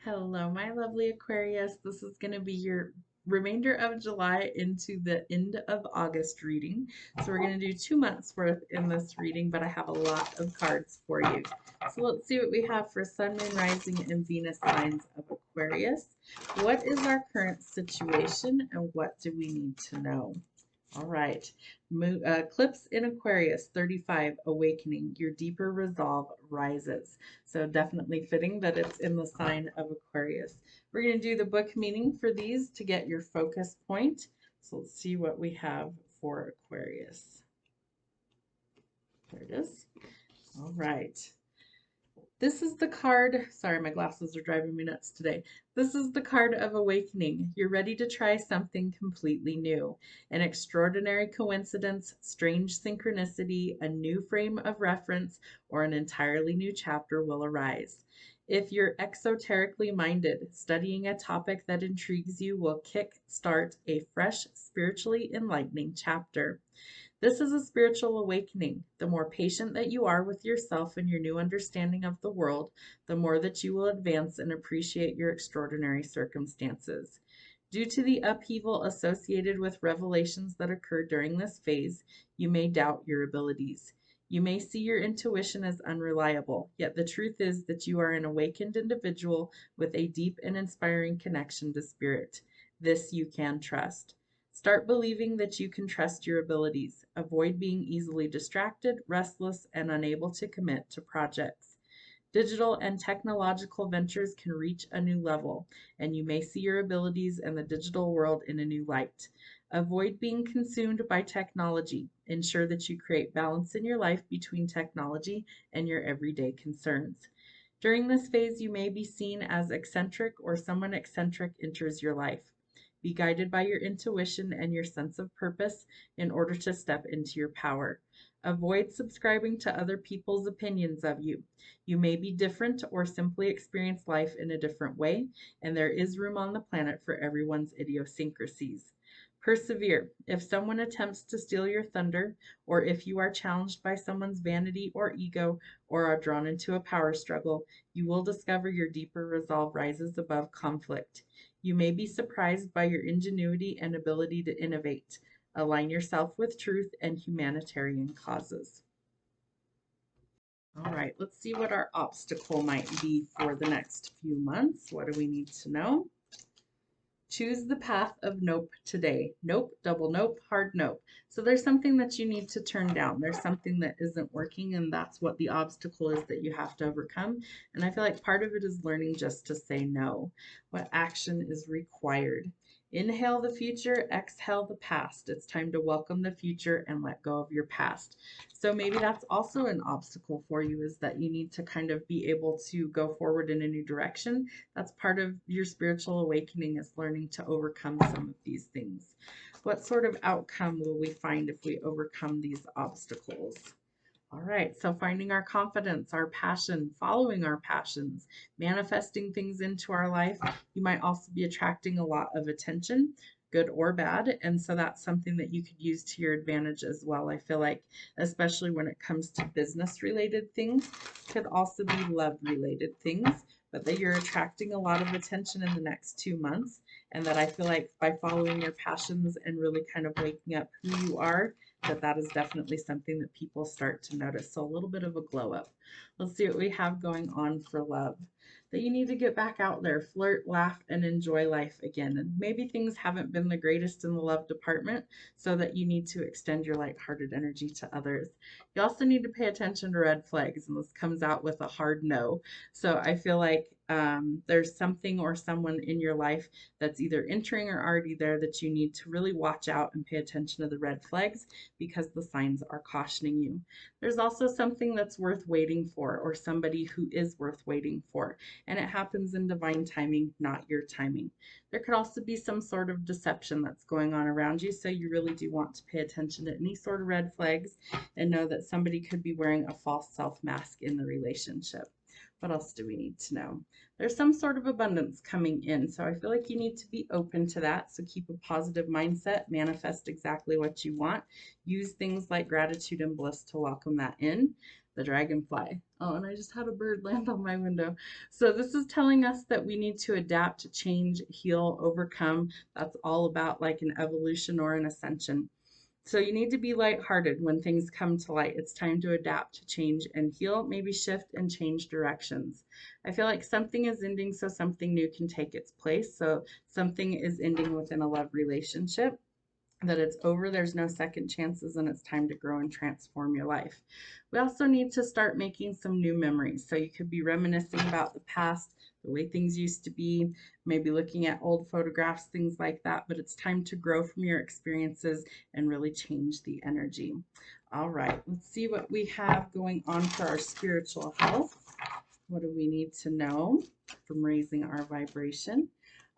Hello, my lovely Aquarius. This is going to be your remainder of July into the end of August reading. So we're going to do 2 months worth in this reading, but I have a lot of cards for you. So let's see what we have for Sun, Moon, Rising, and Venus signs of Aquarius. What is our current situation and what do we need to know? All right. Eclipse in Aquarius, 35, awakening. Your deeper resolve rises. So definitely fitting that it's in the sign of Aquarius. We're going to do the book meaning for these to get your focus point. So let's see what we have for Aquarius. There it is. All right. This is the card. Sorry, my glasses are driving me nuts today. This is the card of awakening. You're ready to try something completely new. An extraordinary coincidence, strange synchronicity, a new frame of reference, or an entirely new chapter will arise. If you're exoterically minded, studying a topic that intrigues you will kick-start a fresh, spiritually enlightening chapter. This is a spiritual awakening. The more patient that you are with yourself and your new understanding of the world, the more that you will advance and appreciate your extraordinary circumstances. Due to the upheaval associated with revelations that occur during this phase, you may doubt your abilities. You may see your intuition as unreliable, yet the truth is that you are an awakened individual with a deep and inspiring connection to spirit. This you can trust. Start believing that you can trust your abilities. Avoid being easily distracted, restless, and unable to commit to projects. Digital and technological ventures can reach a new level, and you may see your abilities and the digital world in a new light. Avoid being consumed by technology. Ensure that you create balance in your life between technology and your everyday concerns. During this phase, you may be seen as eccentric or someone eccentric enters your life. Be guided by your intuition and your sense of purpose in order to step into your power. Avoid subscribing to other people's opinions of you. You may be different or simply experience life in a different way, and there is room on the planet for everyone's idiosyncrasies. Persevere. If someone attempts to steal your thunder, or if you are challenged by someone's vanity or ego, or are drawn into a power struggle, you will discover your deeper resolve rises above conflict. You may be surprised by your ingenuity and ability to innovate. Align yourself with truth and humanitarian causes. All right, let's see what our obstacle might be for the next few months. What do we need to know? Choose the path of nope today. Nope, double nope, hard nope. So there's something that you need to turn down. There's something that isn't working, and that's what the obstacle is that you have to overcome. And I feel like part of it is learning just to say no. What action is required? Inhale the future, exhale the past. It's time to welcome the future and let go of your past. So maybe that's also an obstacle for you, is that you need to kind of be able to go forward in a new direction. That's part of your spiritual awakening, is learning to overcome some of these things. What sort of outcome will we find if we overcome these obstacles? All right, so finding our confidence, our passion, following our passions, manifesting things into our life. You might also be attracting a lot of attention, good or bad, and so that's something that you could use to your advantage as well. I feel like, especially when it comes to business related things, could also be love related things, but that you're attracting a lot of attention in the next 2 months, and that I feel like by following your passions and really kind of waking up who you are, that is definitely something that people start to notice. So a little bit of a glow up. Let's see what we have going on for love. That you need to get back out there, flirt, laugh, and enjoy life again. And maybe things haven't been the greatest in the love department, so that you need to extend your lighthearted energy to others. You also need to pay attention to red flags, and this comes out with a hard no. So I feel like there's something or someone in your life that's either entering or already there that you need to really watch out and pay attention to the red flags, because the signs are cautioning you. There's also something that's worth waiting for, or somebody who is worth waiting for, and it happens in divine timing, not your timing. There could also be some sort of deception that's going on around you, so you really do want to pay attention to any sort of red flags and know that somebody could be wearing a false self mask in the relationship. What else do we need to know? There's some sort of abundance coming in. So I feel like you need to be open to that. So keep a positive mindset, manifest exactly what you want. Use things like gratitude and bliss to welcome that in. The dragonfly. Oh, and I just had a bird land on my window. So this is telling us that we need to adapt, change, heal, overcome. That's all about like an evolution or an ascension. So you need to be lighthearted when things come to light. It's time to adapt, change, and heal, maybe shift and change directions. I feel like something is ending so something new can take its place. So something is ending within a love relationship, that it's over, there's no second chances, and it's time to grow and transform your life. We also need to start making some new memories. So you could be reminiscing about the past, the way things used to be, maybe looking at old photographs, things like that. But it's time to grow from your experiences and really change the energy. All right, let's see what we have going on for our spiritual health. What do we need to know from raising our vibration?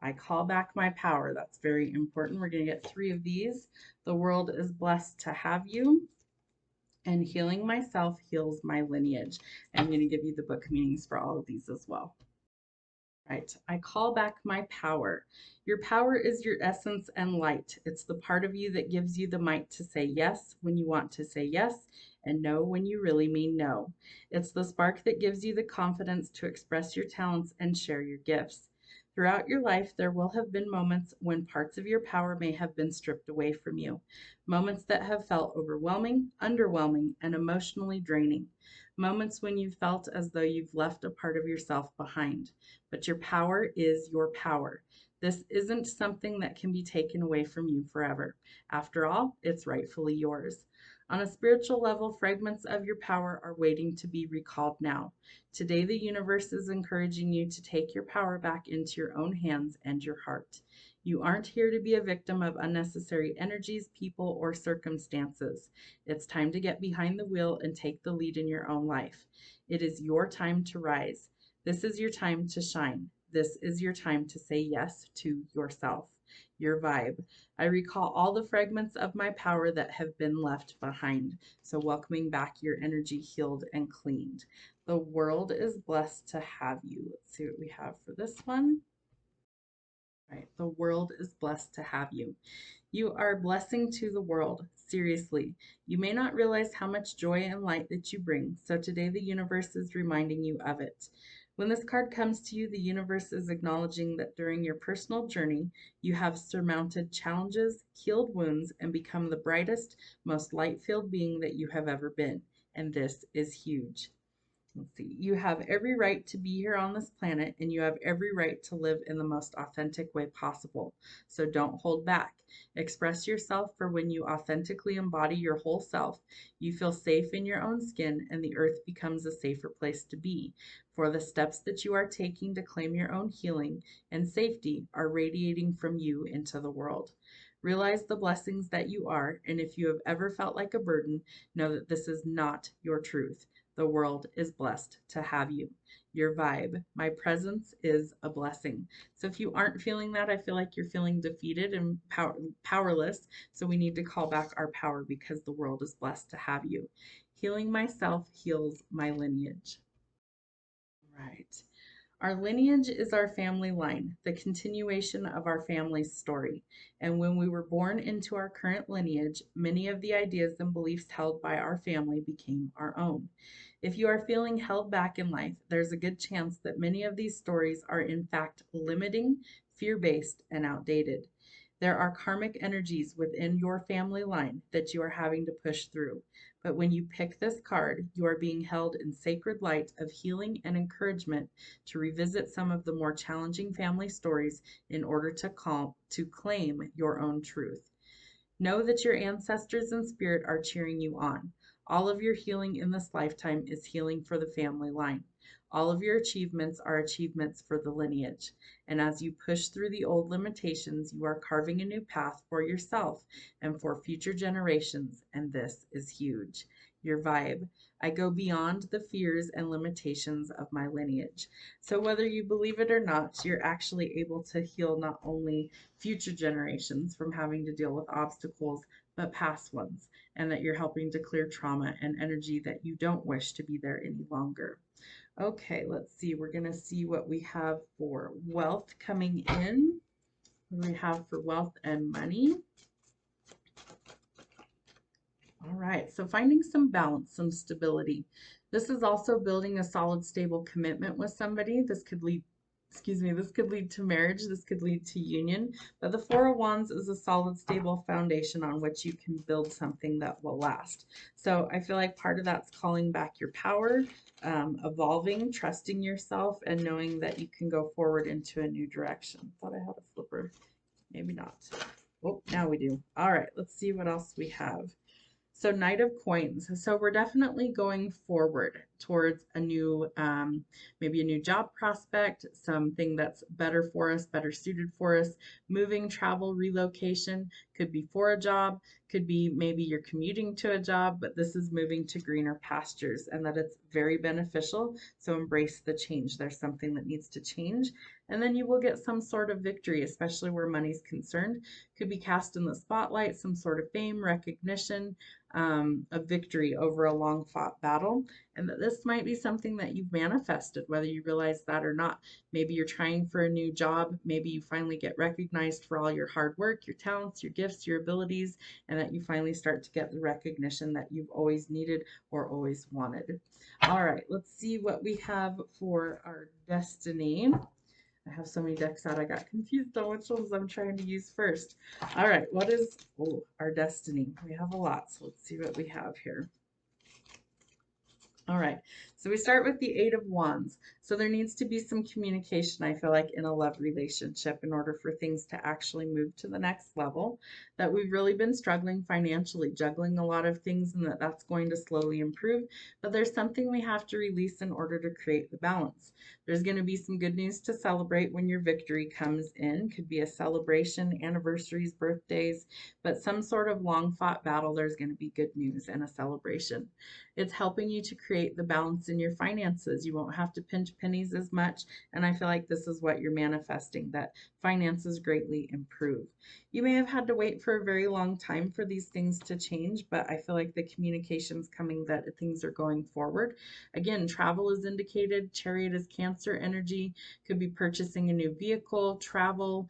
I call back my power. That's very important. We're going to get 3 of these. The world is blessed to have you. And healing myself heals my lineage. I'm going to give you the book meanings for all of these as well. Right. I call back my power. Your power is your essence and light. It's the part of you that gives you the might to say yes when you want to say yes and no when you really mean no. It's the spark that gives you the confidence to express your talents and share your gifts. Throughout your life, there will have been moments when parts of your power may have been stripped away from you. Moments that have felt overwhelming, underwhelming, and emotionally draining. Moments when you felt as though you've left a part of yourself behind. But your power is your power. This isn't something that can be taken away from you forever. After all, it's rightfully yours. On a spiritual level, fragments of your power are waiting to be recalled now. Today, the universe is encouraging you to take your power back into your own hands and your heart. You aren't here to be a victim of unnecessary energies, people, or circumstances. It's time to get behind the wheel and take the lead in your own life. It is your time to rise. This is your time to shine. This is your time to say yes to yourself, your vibe. I recall all the fragments of my power that have been left behind. So welcoming back your energy healed and cleaned. The world is blessed to have you. Let's see what we have for this one. All right, the world is blessed to have you. You are a blessing to the world. Seriously, you may not realize how much joy and light that you bring, so today the universe is reminding you of it. When this card comes to you, the universe is acknowledging that during your personal journey, you have surmounted challenges, healed wounds, and become the brightest, most light-filled being that you have ever been. And this is huge. Let's see. You have every right to be here on this planet, and you have every right to live in the most authentic way possible. So don't hold back. Express yourself, for when you authentically embody your whole self, you feel safe in your own skin, and the earth becomes a safer place to be. For the steps that you are taking to claim your own healing and safety are radiating from you into the world. Realize the blessings that you are, and if you have ever felt like a burden, know that this is not your truth. The world is blessed to have you. Your vibe. My presence is a blessing. So if you aren't feeling that, I feel like you're feeling defeated and powerless. So we need to call back our power because the world is blessed to have you. Healing myself heals my lineage. Right. Our lineage is our family line, the continuation of our family's story. And when we were born into our current lineage, many of the ideas and beliefs held by our family became our own. If you are feeling held back in life, there's a good chance that many of these stories are in fact limiting, fear-based, and outdated. There are karmic energies within your family line that you are having to push through. But when you pick this card, you are being held in sacred light of healing and encouragement to revisit some of the more challenging family stories in order to claim your own truth. Know that your ancestors in spirit are cheering you on. All of your healing in this lifetime is healing for the family line. All of your achievements are achievements for the lineage. And as you push through the old limitations, you are carving a new path for yourself and for future generations. And this is huge. Your vibe. I go beyond the fears and limitations of my lineage. So whether you believe it or not, you're actually able to heal not only future generations from having to deal with obstacles, but past ones, and that you're helping to clear trauma and energy that you don't wish to be there any longer. Okay, let's see. We're going to see what we have for wealth coming in. What do we have for wealth and money? All right, so finding some balance, some stability. This is also building a solid, stable commitment with somebody. This could lead, excuse me, this could lead to marriage, this could lead to union. But the Four of Wands is a solid, stable foundation on which you can build something that will last. So I feel like part of that's calling back your power, evolving, trusting yourself, and knowing that you can go forward into a new direction. Thought I had a flipper, maybe not. Oh, now we do. All right, let's see what else we have. So Knight of Coins. So we're definitely going forward towards a new, maybe a new job prospect, something that's better for us, better suited for us. Moving, travel, relocation could be for a job, could be maybe you're commuting to a job, but this is moving to greener pastures and that it's very beneficial. So embrace the change. There's something that needs to change. And then you will get some sort of victory, especially where money's concerned. Could be cast in the spotlight, some sort of fame, recognition, a victory over a long fought battle, and that this might be something that you've manifested, whether you realize that or not. Maybe you're trying for a new job, maybe you finally get recognized for all your hard work, your talents, your gifts, your abilities, and that you finally start to get the recognition that you've always needed or always wanted. All right, let's see what we have for our destiny. I have so many decks out, I got confused on which ones I'm trying to use first. All right, what is our destiny? We have a lot, so let's see what we have here. All right, so we start with the Eight of Wands. So there needs to be some communication, I feel like, in a love relationship in order for things to actually move to the next level. That we've really been struggling financially, juggling a lot of things, and that's going to slowly improve. But there's something we have to release in order to create the balance. There's going to be some good news to celebrate when your victory comes in. Could be a celebration, anniversaries, birthdays, but some sort of long fought battle, there's going to be good news and a celebration. It's helping you to create the balance in your finances. You won't have to pinch pennies as much. And I feel like this is what you're manifesting, that finances greatly improve. You may have had to wait for a very long time for these things to change, but I feel like the communication's coming that things are going forward. Again, travel is indicated. Chariot is Cancer energy. Could be purchasing a new vehicle, travel,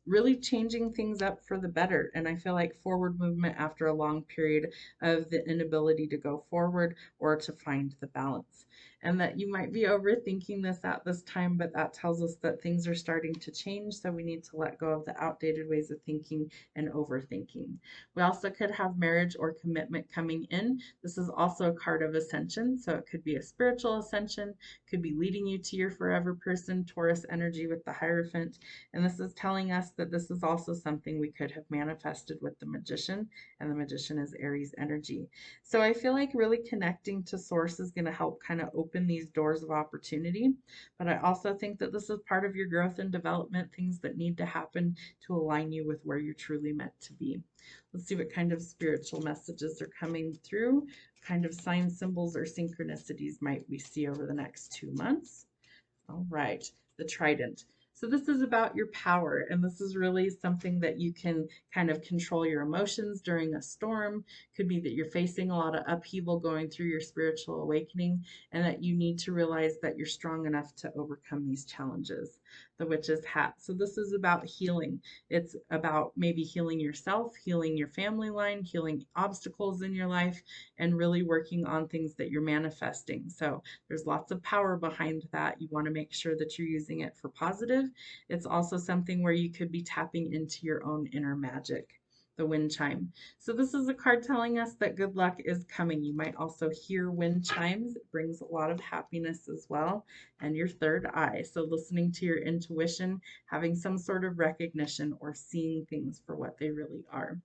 really changing things up for the better. And I feel like forward movement after a long period of the inability to go forward or to find the balance. And that you might be overthinking this at this time, but that tells us that things are starting to change. So we need to let go of the outdated ways of thinking and overthinking. We also could have marriage or commitment coming in. This is also a card of ascension. So it could be a spiritual ascension, could be leading you to your forever person, Taurus energy with the Hierophant. And this is telling us that this is also something we could have manifested with the Magician, and the Magician is Aries energy. So I feel like really connecting to source is going to help kind of open these doors of opportunity. But I also think that this is part of your growth and development, things that need to happen to align you with where you're truly meant to be. Let's see what kind of spiritual messages are coming through, what kind of signs, symbols, or synchronicities might we see over the next 2 months. All right, the Trident. So this is about your power, and this is really something that you can kind of control your emotions during a storm. Could be that you're facing a lot of upheaval going through your spiritual awakening, and that you need to realize that you're strong enough to overcome these challenges. The Witch's Hat. So this is about healing. It's about maybe healing yourself, healing your family line, healing obstacles in your life, and really working on things that you're manifesting. So there's lots of power behind that. You want to make sure that you're using it for positive. It's also something where you could be tapping into your own inner magic. The Wind Chime. So this is a card telling us that good luck is coming. You might also hear wind chimes. It brings a lot of happiness as well. And your third eye. So listening to your intuition, having some sort of recognition or seeing things for what they really are.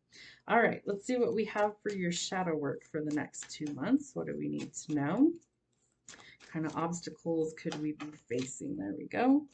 All right, let's see what we have for your shadow work for the next 2 months. What do we need to know? Kind of obstacles could we be facing? There we go.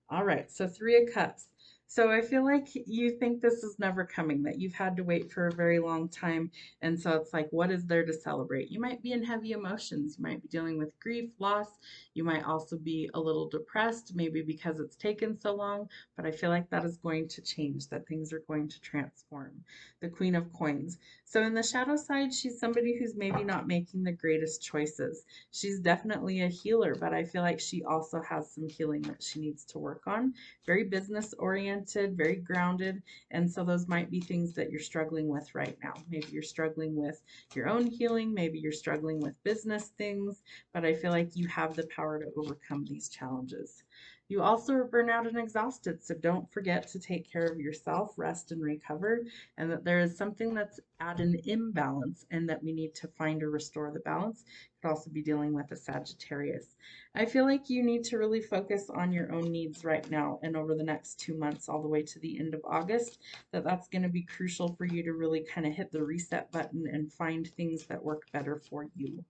All right, so Three of Cups. So I feel like you think this is never coming, that you've had to wait for a very long time. And so it's like, what is there to celebrate? You might be in heavy emotions. You might be dealing with grief, loss. You might also be a little depressed, maybe because it's taken so long. But I feel like that is going to change, that things are going to transform. The Queen of Coins. So in the shadow side, she's somebody who's maybe not making the greatest choices. She's definitely a healer, but I feel like she also has some healing that she needs to work on. Very business oriented, very grounded. And so those might be things that you're struggling with right now. Maybe you're struggling with your own healing. Maybe you're struggling with business things, but I feel like you have the power to overcome these challenges. You also are burnout and exhausted, so don't forget to take care of yourself, rest and recover, and that there is something that's at an imbalance and that we need to find or restore the balance. Could also be dealing with a Sagittarius. I feel like you need to really focus on your own needs right now and over the next 2 months, all the way to the end of August, that's going to be crucial for you to really kind of hit the reset button and find things that work better for you.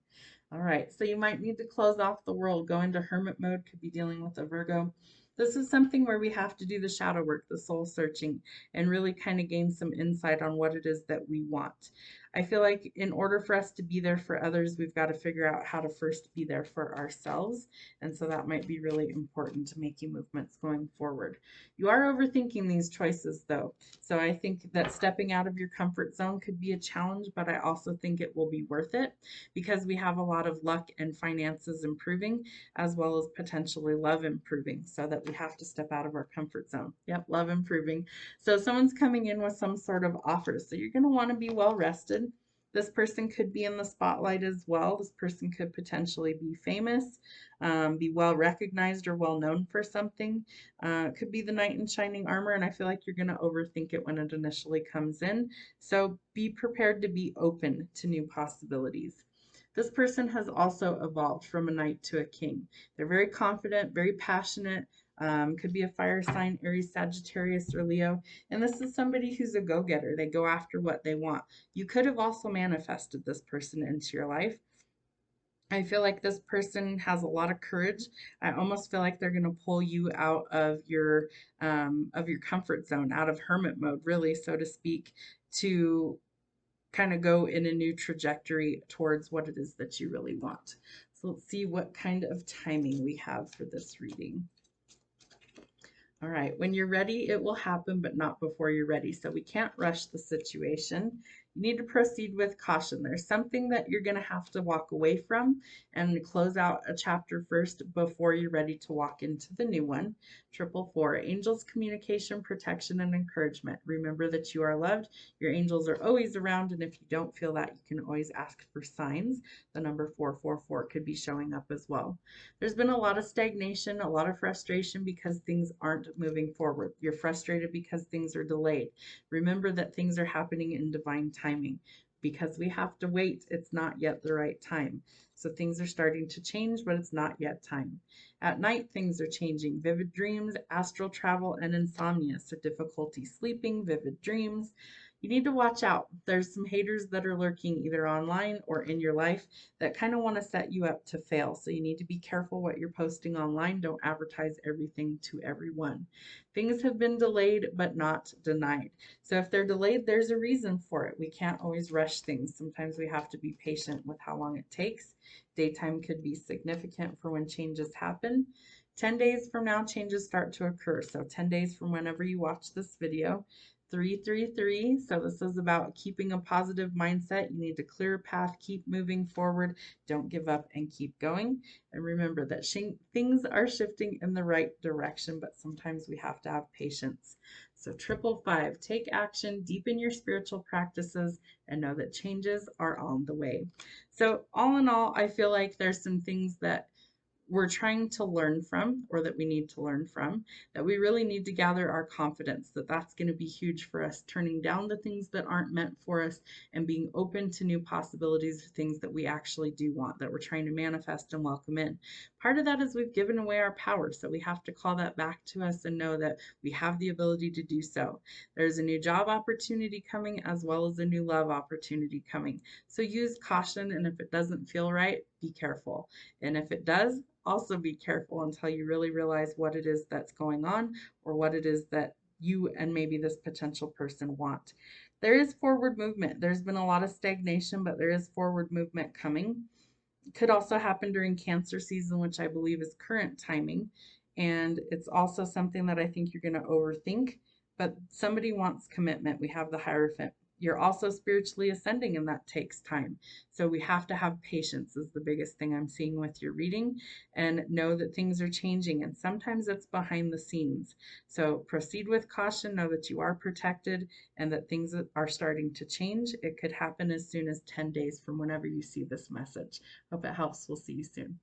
All right, so you might need to close off the world, go into hermit mode, could be dealing with a Virgo. This is something where we have to do the shadow work, the soul searching, and really kind of gain some insight on what it is that we want. I feel like in order for us to be there for others, we've got to figure out how to first be there for ourselves. And so that might be really important to making movements going forward. You are overthinking these choices though. So I think that stepping out of your comfort zone could be a challenge, but I also think it will be worth it because we have a lot of luck and finances improving, as well as potentially love improving, so that we have to step out of our comfort zone. Yep, love improving. So someone's coming in with some sort of offer. So you're going to want to be well rested. This person could be in the spotlight as well. This person could potentially be famous, be well recognized or well known for something. Could be the knight in shining armor, and I feel like you're going to overthink it when it initially comes in. So be prepared to be open to new possibilities. This person has also evolved from a knight to a king. They're very confident, very passionate, could be a fire sign, Aries, Sagittarius, or Leo. And this is somebody who's a go-getter. They go after what they want. You could have also manifested this person into your life. I feel like this person has a lot of courage. I almost feel like they're going to pull you out of your comfort zone, out of hermit mode, really, so to speak, to kind of go in a new trajectory towards what it is that you really want. So let's see what kind of timing we have for this reading. All right, when you're ready, it will happen, but not before you're ready. So we can't rush the situation. You need to proceed with caution. There's something that you're going to have to walk away from and close out a chapter first before you're ready to walk into the new one. 444, angels, communication, protection, and encouragement. Remember that you are loved. Your angels are always around, and if you don't feel that, you can always ask for signs. The number 444 could be showing up as well. There's been a lot of stagnation, a lot of frustration because things aren't moving forward. You're frustrated because things are delayed. Remember that things are happening in divine timing. Because we have to wait, it's not yet the right time. So things are starting to change, but it's not yet time. At night, things are changing. Vivid dreams, astral travel, and insomnia. So difficulty sleeping, vivid dreams. You need to watch out. There's some haters that are lurking either online or in your life that kind of want to set you up to fail. So you need to be careful what you're posting online. Don't advertise everything to everyone. Things have been delayed but not denied. So if they're delayed, there's a reason for it. We can't always rush things. Sometimes we have to be patient with how long it takes. Daytime could be significant for when changes happen. 10 days from now, changes start to occur. So 10 days from whenever you watch this video. 333. So this is about keeping a positive mindset. You need to clear a path, keep moving forward, don't give up, and keep going. And remember that things are shifting in the right direction, but sometimes we have to have patience. So 555, take action, deepen your spiritual practices, and know that changes are on the way. So all in all, I feel like there's some things that we're trying to learn from, or that we need to learn from, that we really need to gather our confidence, that's going to be huge for us, turning down the things that aren't meant for us and being open to new possibilities of things that we actually do want, that we're trying to manifest and welcome in. Part of that is we've given away our power, so we have to call that back to us and know that we have the ability to do so. There's a new job opportunity coming, as well as a new love opportunity coming. So use caution, and if it doesn't feel right, be careful. And if it does, also be careful until you really realize what it is that's going on, or what it is that you and maybe this potential person want. There is forward movement. There's been a lot of stagnation, but there is forward movement coming. Could also happen during Cancer season, which I believe is current timing. And it's also something that I think you're going to overthink, but somebody wants commitment. We have the Hierophant. You're also spiritually ascending, and that takes time. So we have to have patience, is the biggest thing I'm seeing with your reading, and know that things are changing. And sometimes it's behind the scenes. So proceed with caution, know that you are protected and that things are starting to change. It could happen as soon as 10 days from whenever you see this message. Hope it helps. We'll see you soon.